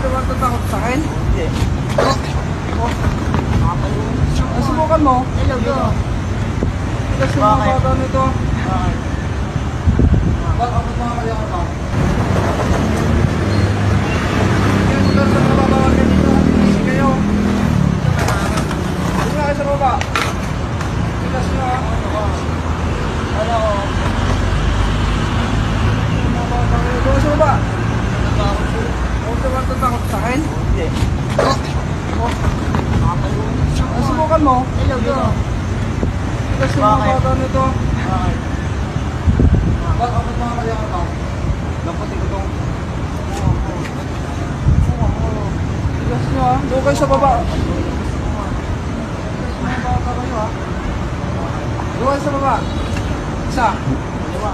ka ba tatakot sa akin? Hindi. Oh. Subukan mo. Hello, bro. Kasi mga Bakit? bata nito. Bakit? Bakit mga kaya ka ba? Kaya mo lang sa mga babawal ka dito. Kasi kayo. Hindi na kayo sa baba. Tigas nyo ha. Ano ko? Mga bata kayo. Doon sa baba. Nagkakot ko. Huwag ka ba tatakot sa akin? Hindi. Oh. Nakapalunod. Subukan mo. Hello, bro. Kasi mga Bakit? bata nito. Bakit? Bakit mga kaya ka ba? Laputin ko itong... Tigas nyo ha. Doon kayo sa baba. Mga bata kayo ha. Doon kayo sa baba. Isa. Dalawa.